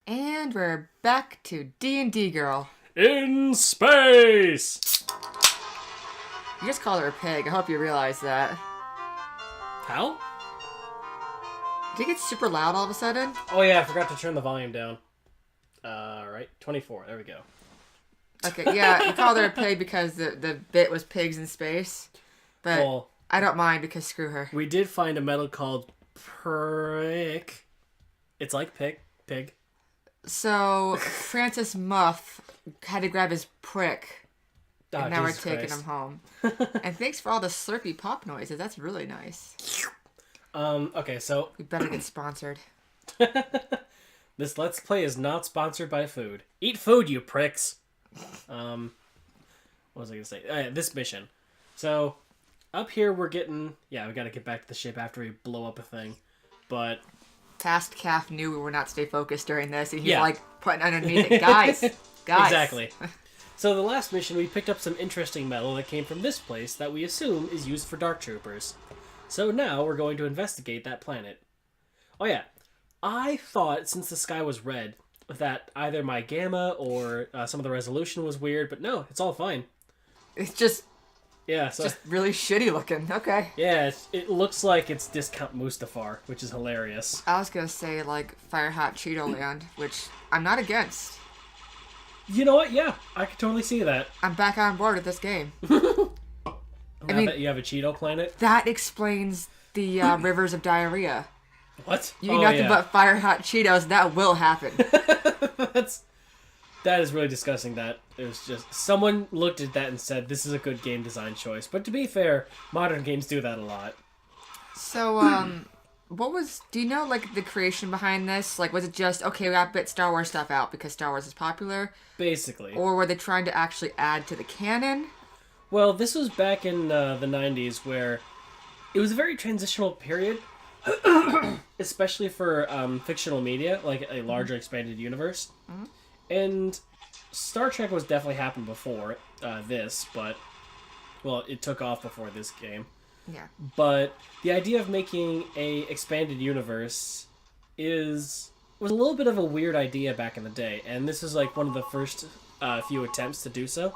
And we're back to D&D Girl. In space! You just called her a pig. I hope you realize that. How? Did it get super loud all of a sudden? Oh yeah, I forgot to turn the volume down. Right, 24. There we go. Okay, yeah, you called her a pig because the bit was pigs in space. But Well, I don't mind because screw her. we did find a metal called prick. It's like pig. So, Francis Muff had to grab his prick. And now Jesus we're taking Christ. him home. And thanks for all the slurpy pop noises. That's really nice. Okay, so We better get sponsored. this Let's Play is not sponsored by food. Eat food, you pricks! What was I gonna say? Oh, yeah, this mission. So, up here we're getting... Yeah, we gotta get back to the ship after we blow up a thing. But... Fast Calf knew we would not stay focused during this, and he's Yeah. like putting underneath it. Guys! Exactly. So the last mission, we picked up some interesting metal that came from this place that we assume is used for Dark Troopers. So now we're going to investigate that planet. Oh yeah, I thought since the sky was red that either my gamma or some of the resolution was weird, but no, it's all fine. It's just Yeah, so really shitty looking. Okay. yeah, it looks like it's Discount Mustafar, which is hilarious. I was gonna say like Fire Hot Cheeto Land, which I'm not against. You know what? Yeah, I could totally see that. I'm back on board with this game. I mean- bet you have a Cheeto planet. That explains the rivers of diarrhea. What? You eat nothing but Fire Hot Cheetos, that will happen. That is really disgusting. That it was just someone looked at that and said this is a good game design choice. But to be fair, modern games do that a lot. So, do you know, like, the creation behind this? Like, was it just, okay, we got to bit Star Wars stuff out because Star Wars is popular? Basically. Or were they trying to actually add to the canon? Well, this was back in the 90s where it was a very transitional period, especially for fictional media, like a larger expanded universe. Mm-hmm. And Star Trek was definitely happened before this, but, well, it took off before this game. Yeah. But the idea of making a expanded universe was a little bit of a weird idea back in the day, and this is like one of the first few attempts to do so.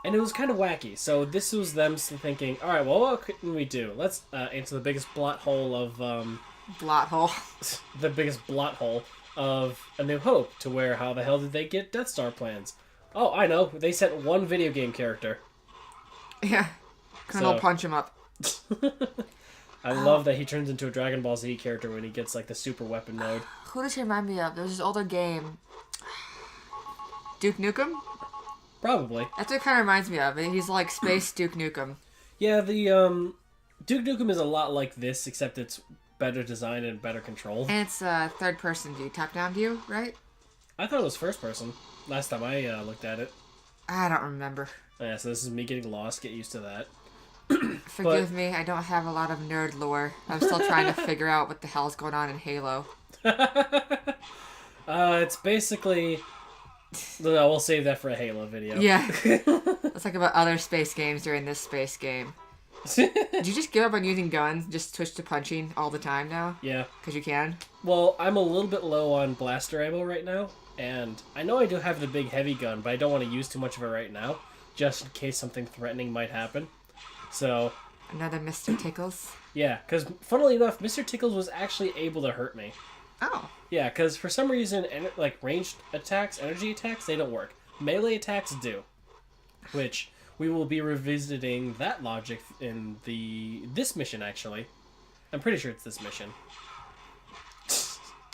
And it was kind of wacky. So this was them thinking, all right, well, what can we do? Let's answer the biggest blot hole of Blot hole. the biggest blot hole of A New Hope. To where how the hell did they get Death Star plans? Oh, I know. They sent one video game character. Yeah. Colonel So- punch him up. I love that he turns into a Dragon Ball Z character when he gets like the super weapon mode. Who does he remind me of? There's this older game. Duke Nukem? Probably. That's what it kind of reminds me of. He's like Space Duke Nukem. Yeah, the Duke Nukem is a lot like this, except it's better designed and better controlled. And it's third person view, top-down view, right? I thought it was first person last time I looked at it. I don't remember. Yeah, so this is me getting lost. Get used to that. Forgive me, I don't have a lot of nerd lore. I'm still trying to figure out what the hell's going on in Halo. It's basically... No, we'll save that for a Halo video. Yeah. Let's talk about other space games during this space game. Did you just give up on using guns, just switch to punching all the time now? Yeah. Because you can? Well, I'm a little bit low on blaster ammo right now, and I know I do have the big heavy gun, but I don't want to use too much of it right now, just in case something threatening might happen. So, Another Mr. Tickles? yeah, because funnily enough, Mr. Tickles was actually able to hurt me. Oh. Yeah, because for some reason, like ranged attacks, energy attacks, they don't work. Melee attacks do, which we will be revisiting that logic in this mission. Actually, I'm pretty sure it's this mission.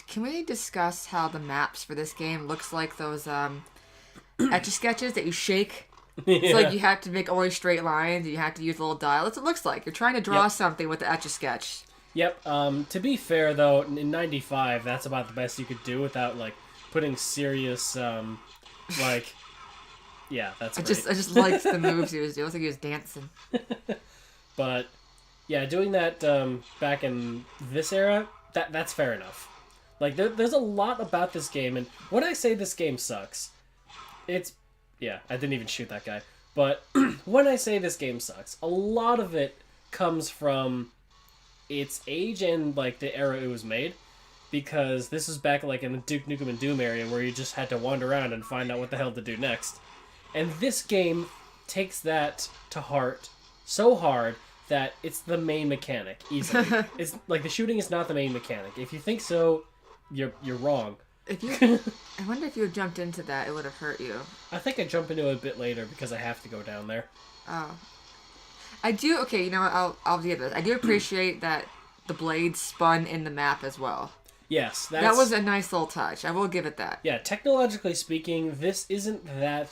Can we discuss how the maps for this game looks like those etch-a-sketches that you shake? It's like you have to make only straight lines, and you have to use a little dial. That's what it looks like. You're trying to draw Yep. something with the etch-a-sketch. Yep. To be fair, though, in '95, that's about the best you could do without like putting serious, like, yeah, that's I great. just liked the moves he was doing. It was like he was dancing. But yeah, doing that back in this era, that's fair enough. Like, there's a lot about this game, and when I say this game sucks, it's... Yeah, I didn't even shoot that guy. But when I say this game sucks, a lot of it comes from its age and, like, the era it was made. because this was back like in the Duke Nukem and Doom area where you just had to wander around and find out what the hell to do next. And this game takes that to heart so hard that it's the main mechanic easily. It's like the shooting is not the main mechanic. If you think so, you're wrong. I wonder if you had jumped into that, it would have hurt you. I think I jump into it a bit later because I have to go down there. Oh. I do, okay, you know what, I'll give this. I do appreciate that the blades spun in the map as well. Yes. That was a nice little touch. I will give it that. Yeah, technologically speaking, this isn't that...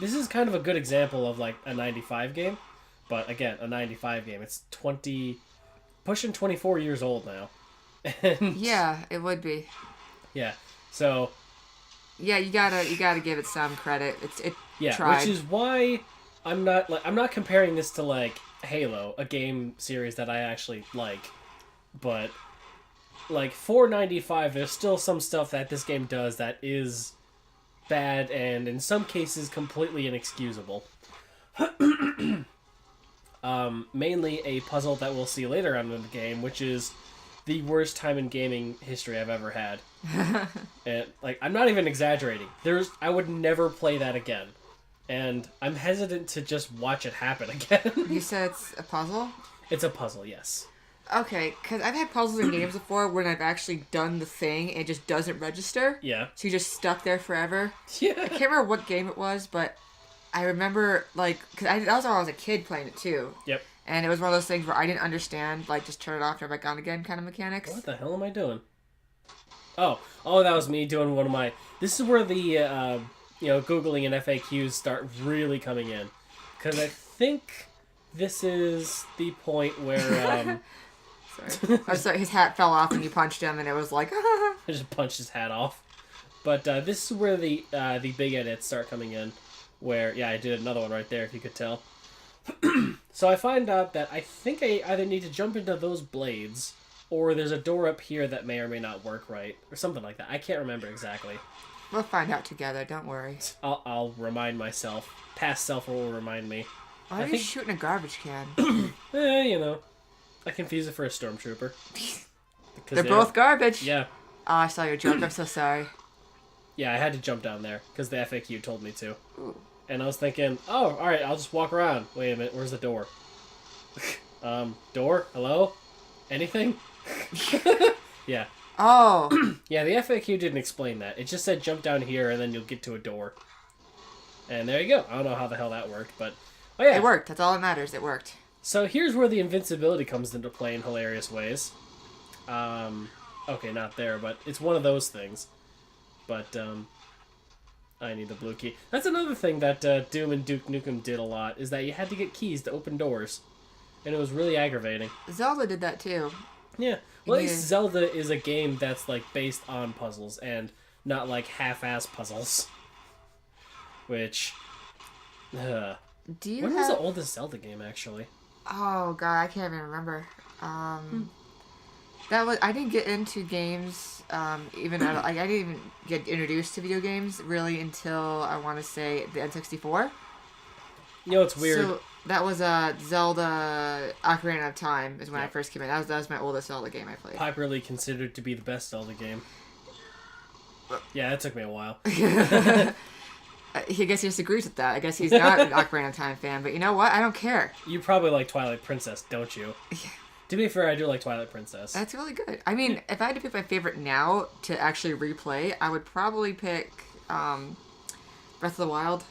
this is kind of a good example of like a 95 game. But again, a 95 game. It's pushing 24 years old now. And yeah, it would be. Yeah, so... Yeah, you gotta give it some credit. It yeah, tried. Which is why I'm not comparing this to like Halo, a game series that I actually like, but like for 95, there's still some stuff that this game does that is bad and in some cases completely inexcusable. Mainly a puzzle that we'll see later on in the game, which is the worst time in gaming history I've ever had. And like, I'm not even exaggerating. I would never play that again. And I'm hesitant to just watch it happen again. You said it's a puzzle? It's a puzzle, yes. Okay, because I've had puzzles in games before when I've actually done the thing and it just doesn't register. Yeah. So you just stuck there forever. Yeah. I can't remember what game it was, but I remember, like, because that was when I was a kid playing it too. Yep. And it was one of those things where I didn't understand, like, just turn it off, turn it back on again kind of mechanics. What the hell am I doing? Oh, that was me doing one of my... This is where the, Googling and FAQs start really coming in. Because I think this is the point where, Sorry. Oh, so his hat fell off and you punched him and it was like, I just punched his hat off. But this is where the big edits start coming in. Where, yeah, I did another one right there, if you could tell. So I find out that I think I either need to jump into those blades, or there's a door up here that may or may not work right, or something like that. I can't remember exactly. We'll find out together, don't worry. I'll remind myself. Past self will remind me. Why are you shooting a garbage can? I confuse it for a stormtrooper. They're both garbage. Yeah. Oh, I saw your joke, I'm so sorry. Yeah, I had to jump down there, because the FAQ told me to. Ooh. And I was thinking, oh, alright, I'll just walk around. Wait a minute, where's the door? Door? Hello? Anything? Yeah. Oh. Yeah, the FAQ didn't explain that. It just said jump down here and then you'll get to a door. And there you go. I don't know how the hell that worked, but... Oh yeah. It worked. That's all that matters. It worked. So here's where the invincibility comes into play in hilarious ways. Okay, not there, but it's one of those things. But, I need the blue key. That's another thing that Doom and Duke Nukem did a lot, is that you had to get keys to open doors. And it was really aggravating. Zelda did that too. Yeah. Well, at least Zelda is a game that's, like, based on puzzles, and not, like, half-ass puzzles. Which... when was the oldest Zelda game, actually? Oh, God, I can't even remember. I didn't get into games, I didn't even get introduced to video games, really, until, I want to say, the N64. You know, it's weird. So, that was Zelda Ocarina of Time, is when I first came in. That was my oldest Zelda game I played. Popularly considered to be the best Zelda game. Yeah, it took me a while. I guess he disagrees with that. I guess he's not an Ocarina of Time fan, but you know what? I don't care. You probably like Twilight Princess, don't you? Yeah. To be fair, I do like Twilight Princess. That's really good. I mean, if I had to pick my favorite now to actually replay, I would probably pick Breath of the Wild.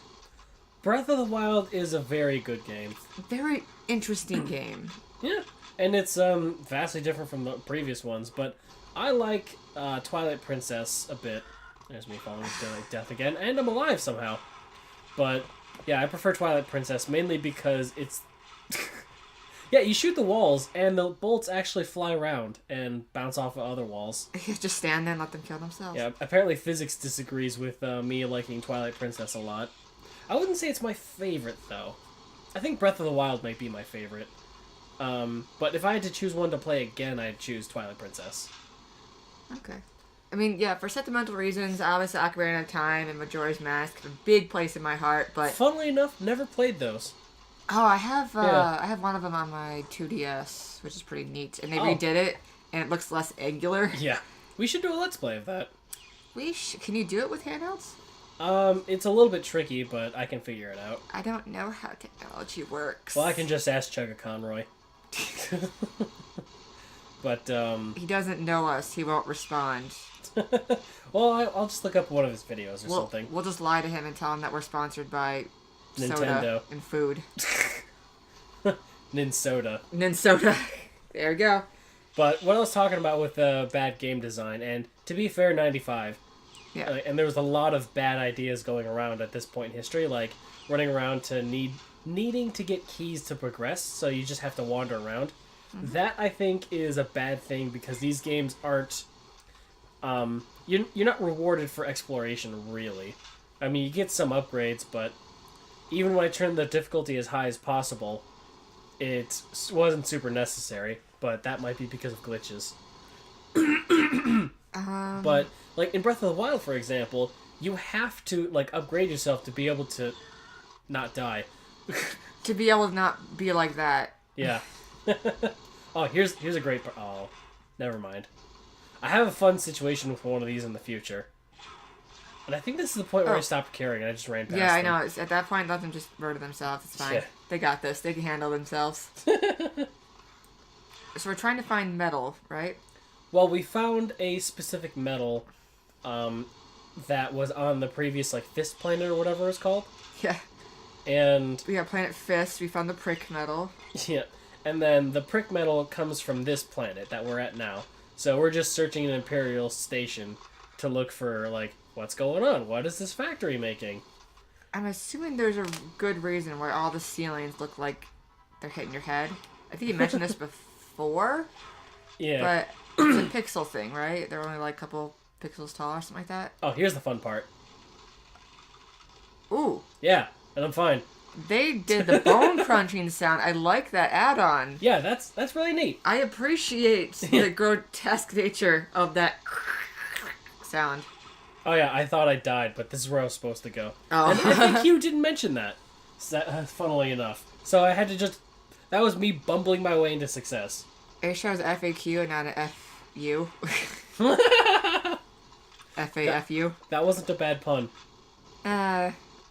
Breath of the Wild is a very good game. Very interesting game. Yeah, and it's vastly different from the previous ones, but I like Twilight Princess a bit. There's me falling to death again, and I'm alive somehow. But, yeah, I prefer Twilight Princess, mainly because it's... Yeah, you shoot the walls, and the bolts actually fly around and bounce off of other walls. Just stand there and let them kill themselves. Yeah, apparently physics disagrees with me liking Twilight Princess a lot. I wouldn't say it's my favorite, though. I think Breath of the Wild might be my favorite. But if I had to choose one to play again, I'd choose Twilight Princess. Okay. I mean, yeah, for sentimental reasons, obviously Ocarina of Time and Majora's Mask have a big place in my heart, but... Funnily enough, never played those. Oh, I have one of them on my 2DS, which is pretty neat. And they redid it, and it looks less angular. Yeah. We should do a Let's Play of that. Can you do it with handhelds? It's a little bit tricky, but I can figure it out. I don't know how technology works. Well, I can just ask Chugga Conroy. But, He doesn't know us. He won't respond. well, I'll just look up one of his videos or something. We'll just lie to him and tell him that we're sponsored by Nintendo. soda and food. Ninsoda. Ninsoda. There you go. But what I was talking about with bad game design, and to be fair, 95. Yeah. And there was a lot of bad ideas going around at this point in history, like running around to needing to get keys to progress, so you just have to wander around. Mm-hmm. That, I think, is a bad thing, because these games aren't... you're not rewarded for exploration, really. I mean, you get some upgrades, but even when I turned the difficulty as high as possible, it wasn't super necessary, but that might be because of glitches. But, like, in Breath of the Wild, for example, you have to, like, upgrade yourself to be able to not die. To be able to not be like that. Yeah. Oh, here's a great part. Oh, never mind. I have a fun situation with one of these in the future. And I think this is the point where I stopped caring and I just ran past Yeah, I them. know. At that point, let them just murder themselves. It's fine. Yeah. They got this. They can handle themselves. So we're trying to find metal, right? Well, we found a specific metal that was on the previous, like, Fist Planet or whatever it's called. Yeah. And... we got Planet Fist. We found the prick metal. Yeah. And then the prick metal comes from this planet that we're at now. So we're just searching an Imperial station to look for, like, what's going on? What is this factory making? I'm assuming there's a good reason why all the ceilings look like they're hitting your head. I think you mentioned this before. Yeah. But it's a pixel thing, right? They're only like a couple pixels tall or something like that. Oh, here's the fun part. Ooh. Yeah, and I'm fine. They did the bone crunching sound. I like that add-on. Yeah, that's really neat. I appreciate the grotesque nature of that sound. Oh yeah, I thought I died, but this is where I was supposed to go. Oh. And I think you didn't mention that, funnily enough. So I had to just... that was me bumbling my way into success. Are you sure it was FAQ and not an FU? FAFU? That wasn't a bad pun.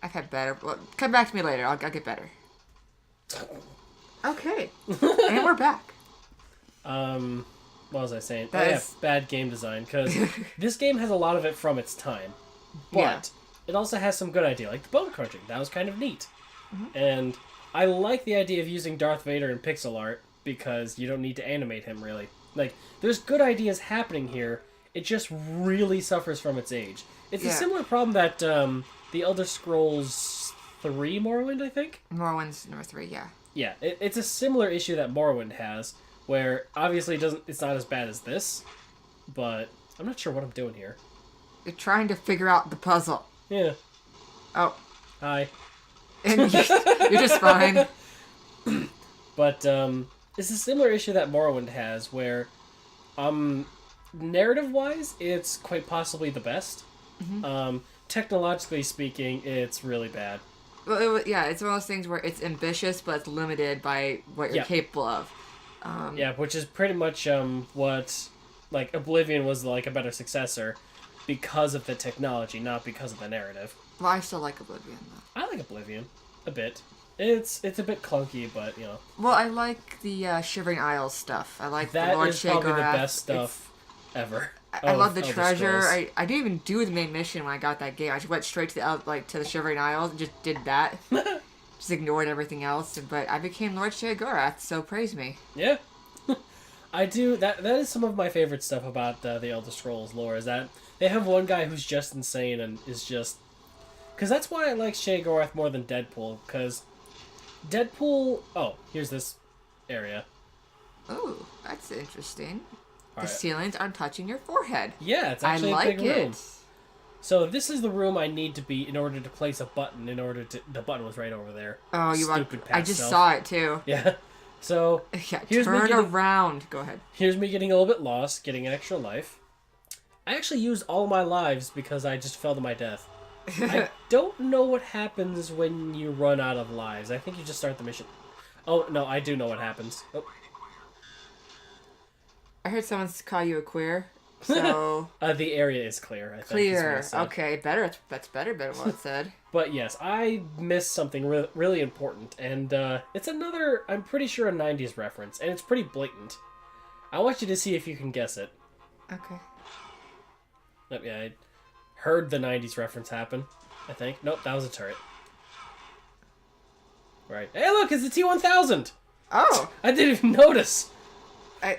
I've had better. Well, come back to me later. I'll get better. Okay. And we're back. What was I saying? That yeah, is... bad game design, because this game has a lot of it from its time. But Yeah. it also has some good idea, like the bone crunching. That was kind of neat. Mm-hmm. And I like the idea of using Darth Vader in pixel art, because you don't need to animate him, really. Like, there's good ideas happening here. It just really suffers from its age. It's a similar problem that the Elder Scrolls 3 Morrowind, I think? Morrowind's number 3, yeah. Yeah, it's a similar issue that Morrowind has, where obviously it's not as bad as this, but I'm not sure what I'm doing here. You're trying to figure out the puzzle. Yeah. Oh. Hi. And you're just fine. But it's a similar issue that Morrowind has, where narrative-wise, it's quite possibly the best. Mm-hmm. Technologically speaking, it's really bad. Well, it's one of those things where it's ambitious, but it's limited by what you're capable of. Yeah, which is pretty much what, like, Oblivion was, like, a better successor because of the technology, not because of the narrative. Well, I still like Oblivion, though. I like Oblivion. A bit. It's a bit clunky, but, you know. Well, I like the Shivering Isles stuff. I like that the Lord is probably the Sheogorath. best stuff ever. I love the Elder treasure. Scrolls. I didn't even do the main mission when I got that game. I just went straight to the Shivering Isles and just did that. Just ignored everything else. But I became Lord Sheogorath, so praise me. Yeah. I do. That is some of my favorite stuff about the Elder Scrolls lore, is that they have one guy who's just insane and is just... because that's why I like Sheogorath more than Deadpool, because Deadpool... oh, here's this area. Oh, that's interesting. The Alright. ceilings aren't touching your forehead. Yeah, it's actually I like a big room. it. So this is the room I need to be in order to place a button. The button was right over there. Oh, you want? Stupid I just self. saw it too. Yeah. So Yeah, here's me turn getting- around. Go ahead. here's me getting a little bit lost, getting an extra life. I actually used all my lives because I just fell to my death. I don't know what happens when you run out of lives. I think you just start the mission. Oh, no, I do know what happens. Oh. I heard someone call you a queer. So The area is clear, I think. clear. Is what I said. Okay, better. That's better than what it said. But yes, I missed something really important, and it's another, I'm pretty sure, a 90s reference, and it's pretty blatant. I want you to see if you can guess it. Okay. Nope, yeah, I heard the 90s reference happen, I think. Nope, that was a turret. Right. Hey, look, it's the T-1000! Oh. I didn't even notice!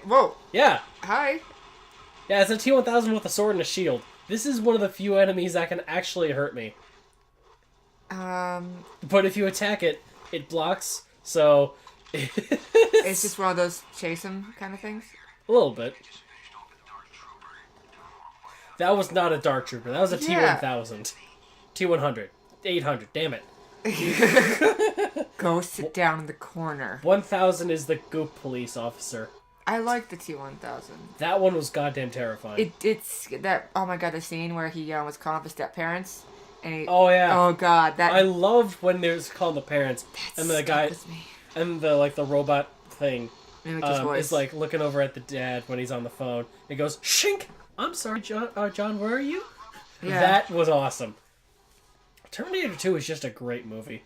Whoa. Yeah. Hi. Yeah, it's a T-1000 with a sword and a shield. This is one of the few enemies that can actually hurt me. But if you attack it, it blocks, so... It's just one of those chase 'em kind of things? A little bit. That was not a Dark Trooper. That was a T-1000. T-100. 800. Damn it. Go sit down in the corner. 1000 is the Goop police officer. I like the T-1000. That one was goddamn terrifying. It's that, oh my god, the scene where he was calling up his step-parents. And he, oh, yeah. Oh god, that... I loved when they was calling the parents. And the guy... with me. And the robot thing Voice. is like looking over at the dad when he's on the phone. It goes, "Shink! I'm sorry, John, where are you?" Yeah. That was awesome. Terminator 2 is just a great movie.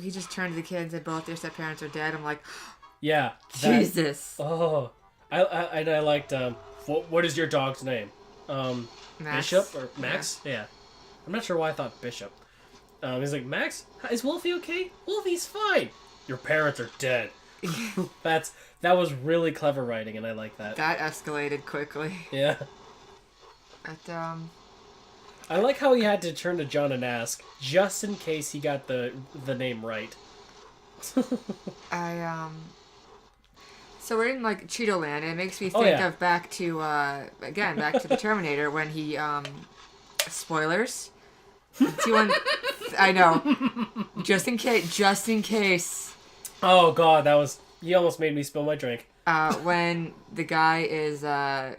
He just turned to the kids and both their step-parents are dead. I'm like, yeah. Jesus. Oh. I liked, what is your dog's name? Max. Bishop or Max? Yeah. I'm not sure why I thought Bishop. He's like, "Max, is Wolfie okay? Wolfie's fine. Your parents are dead." That was really clever writing, and I like that. That escalated quickly. Yeah. But, I like how he had to turn to John and ask, just in case he got the name right. So we're in, like, Cheeto Land, and it makes me think of back to the Terminator, when he, spoilers. T1, I know. Just in case. Oh, God, you almost made me spill my drink. When the guy is, the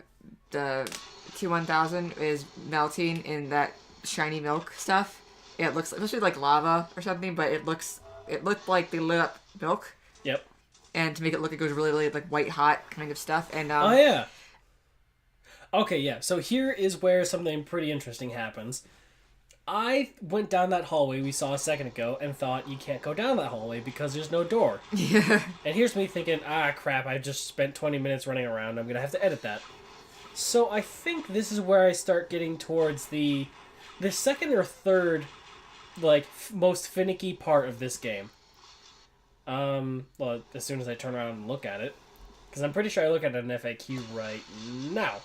T-1000 is melting in that shiny milk stuff. It looks supposed to be like lava or something, but it looked like they lit up milk. Yep. And to make it look like it was really, really like white hot kind of stuff. And oh yeah. Okay, yeah. So here is where something pretty interesting happens. I went down that hallway we saw a second ago and thought you can't go down that hallway because there's no door. Yeah. And here's me thinking, crap, I just spent 20 minutes running around. I'm going to have to edit that. So I think this is where I start getting towards the second or third, like, most finicky part of this game. Well, as soon as I turn around and look at it. Because I'm pretty sure I look at an FAQ right now.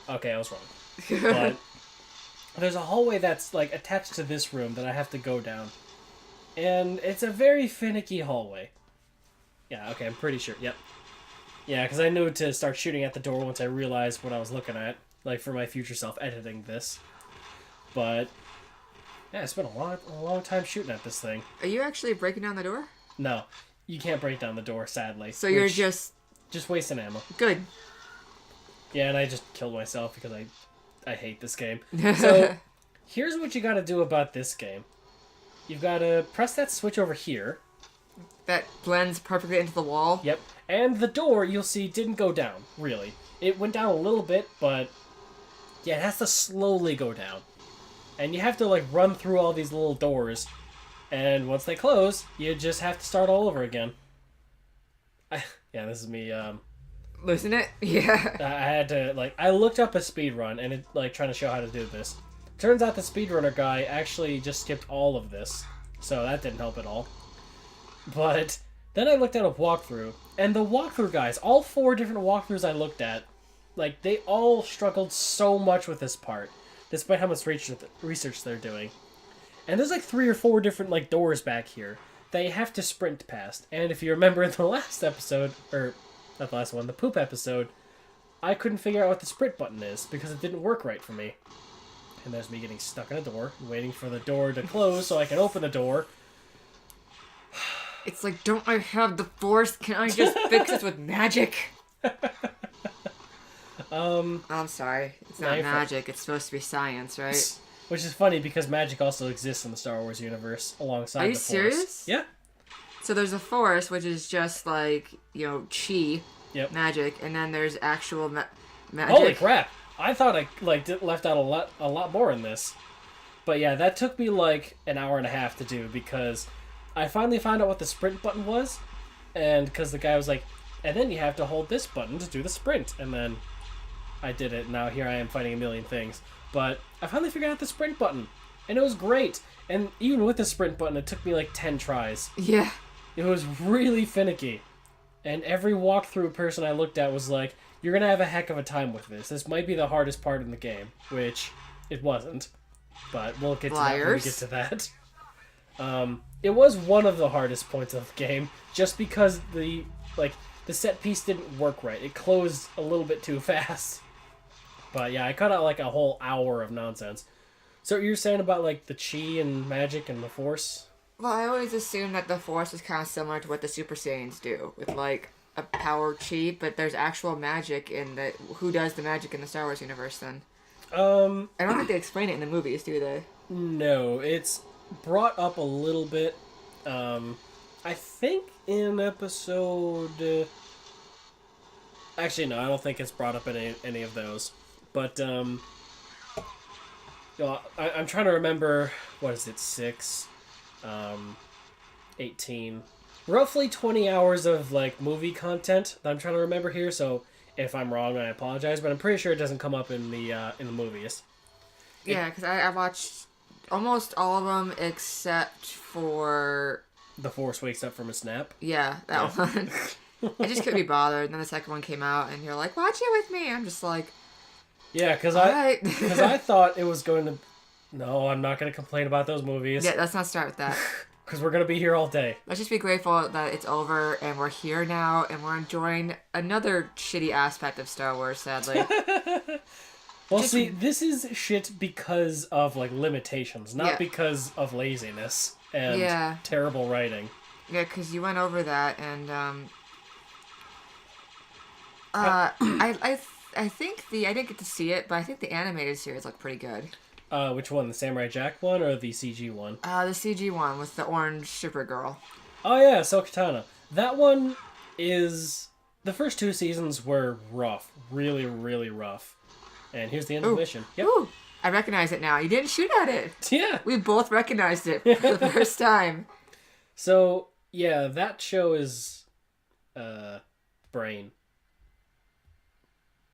Okay, I was wrong. But there's a hallway that's, like, attached to this room that I have to go down. And it's a very finicky hallway. Yeah, okay, I'm pretty sure. Yep. Yeah, because I knew to start shooting at the door once I realized what I was looking at. Like, for my future self editing this. But yeah, it's been a long time shooting at this thing. Are you actually breaking down the door? No, you can't break down the door, sadly. So you're just wasting ammo. Good. Yeah, and I just killed myself because I hate this game. So here's what you got to do about this game. You've got to press that switch over here. That blends perfectly into the wall. Yep. And the door, you'll see, didn't go down, really. It went down a little bit, but yeah, it has to slowly go down. And you have to, like, run through all these little doors. And once they close, you just have to start all over again. Yeah, this is me, Losing it? Yeah. I had to, like, I looked up a speedrun, and it, like, trying to show how to do this. Turns out the speedrunner guy actually just skipped all of this. So that didn't help at all. But then I looked at a walkthrough, and the walkthrough guys, all 4 different walkthroughs I looked at, like, they all struggled so much with this part, despite how much research they're doing. And there's like 3 or 4 different, like, doors back here that you have to sprint past. And if you remember in the last episode, or not the last one, the poop episode, I couldn't figure out what the sprint button is because it didn't work right for me. And there's me getting stuck in a door, waiting for the door to close so I can open the door. It's like, don't I have the Force? Can I just fix this with magic? I'm sorry. It's not magic. It's supposed to be science, right? Which is funny because magic also exists in the Star Wars universe alongside the Force. Are you serious? Yeah. So there's a Force, which is just like, chi. magic, and then there's actual magic. Holy crap! I thought I left out a lot more in this. But yeah, that took me like an hour and a half to do because I finally found out what the sprint button was, and because the guy was like, and then you have to hold this button to do the sprint, and then I did it. Now here I am fighting a million things, but I finally figured out the sprint button, and it was great. And even with the sprint button, it took me like 10 tries. Yeah. It was really finicky. And every walkthrough person I looked at was like, you're going to have a heck of a time with this. This might be the hardest part in the game, which it wasn't. But we'll get to that when we get to that. It was one of the hardest points of the game, just because the set piece didn't work right. It closed a little bit too fast. But yeah, I cut out like a whole hour of nonsense. So you're saying about like the chi and magic and the force? Well, I always assumed that the force is kind of similar to what the Super Saiyans do, with like a power chi, but there's actual magic in the... Who does the magic in the Star Wars universe then? I don't think they explain it in the movies, do they? No, it's brought up a little bit. I think in episode... Actually, no, I don't think it's brought up in any of those. But, I'm trying to remember, what is it, 6, 18, roughly 20 hours of, like, movie content that I'm trying to remember here, so if I'm wrong, I apologize, but I'm pretty sure it doesn't come up in the movies. Yeah, because I watched almost all of them except for... The Force Wakes Up from a Snap? Yeah, that one. I just couldn't be bothered, and then the second one came out, and you're like, watch it with me! I'm just like... Yeah, because I thought it was going to... No, I'm not going to complain about those movies. Yeah, let's not start with that. Because we're going to be here all day. Let's just be grateful that it's over, and we're here now, and we're enjoying another shitty aspect of Star Wars, sadly. Well, see, this is shit because of, like, limitations, not because of laziness and terrible writing. Yeah, because you went over that, and, I think I didn't get to see it, but I think the animated series looked pretty good. Which one? The Samurai Jack one or the CG one? The CG one with the orange Supergirl. Oh yeah, Ahsoka Tano. That one is... The first 2 seasons were rough. Really, really rough. And here's the end of the mission. Yep. Ooh, I recognize it now. You didn't shoot at it. Yeah. We both recognized it for the first time. So, yeah, that show is... Brain.